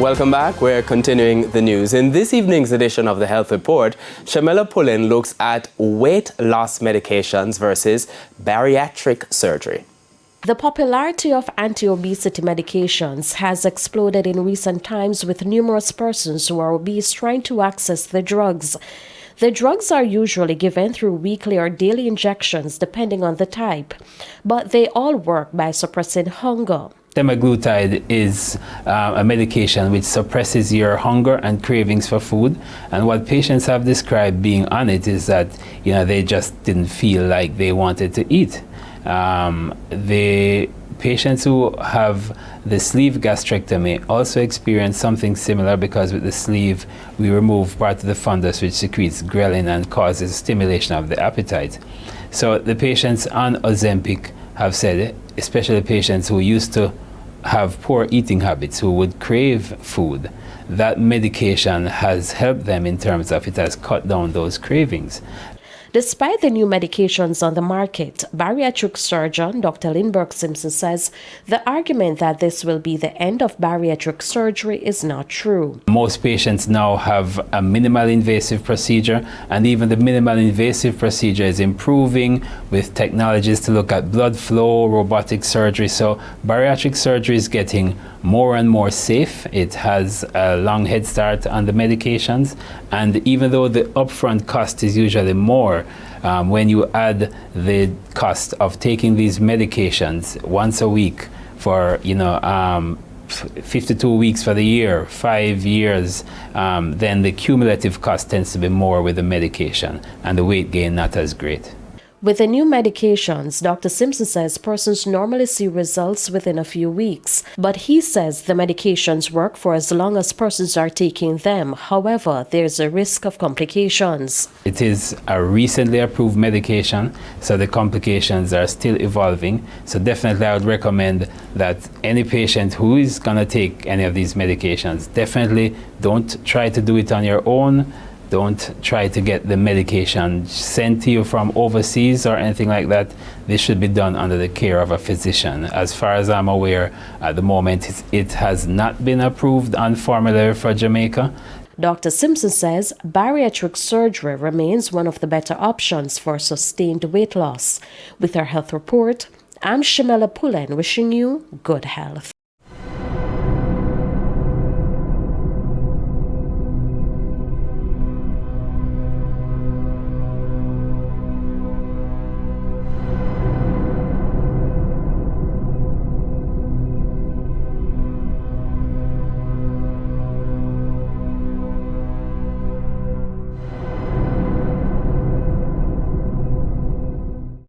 Welcome back. We're continuing the news. In this evening's edition of the Health Report, Shamela Pullen looks at weight loss medications versus bariatric surgery. The popularity of anti-obesity medications has exploded in recent times, with numerous persons who are obese trying to access the drugs. The drugs are usually given through weekly or daily injections depending on the type, but they all work by suppressing hunger. Semaglutide is a medication which suppresses your hunger and cravings for food. And what patients have described being on it is that, they just didn't feel like they wanted to eat. The patients who have the sleeve gastrectomy also experience something similar, because with the sleeve we remove part of the fundus which secretes ghrelin and causes stimulation of the appetite. So the patients on Ozempic have said, especially patients who used to have poor eating habits, who would crave food, that medication has helped them in terms of it has cut down those cravings. Despite the new medications on the market, bariatric surgeon Dr. Lindbergh Simpson says the argument that this will be the end of bariatric surgery is not true. Most patients now have a minimal invasive procedure, and even the minimal invasive procedure is improving with technologies to look at blood flow, robotic surgery. So bariatric surgery is getting more and more safe. It has a long head start on the medications, and even though the upfront cost is usually more, when you add the cost of taking these medications once a week for 52 weeks for the year, 5 years, then the cumulative cost tends to be more with the medication, and the weight gain not as great. With the new medications, Dr. Simpson says persons normally see results within a few weeks, but he says the medications work for as long as persons are taking them. However, there's a risk of complications. It is a recently approved medication, so the complications are still evolving. So definitely I would recommend that any patient who is going to take any of these medications, definitely don't try to do it on your own. Don't try to get the medication sent to you from overseas or anything like that. This should be done under the care of a physician. As far as I'm aware, at the moment, it has not been approved on formulary for Jamaica. Dr. Simpson says bariatric surgery remains one of the better options for sustained weight loss. With our health report, I'm Shamela Pullen, wishing you good health.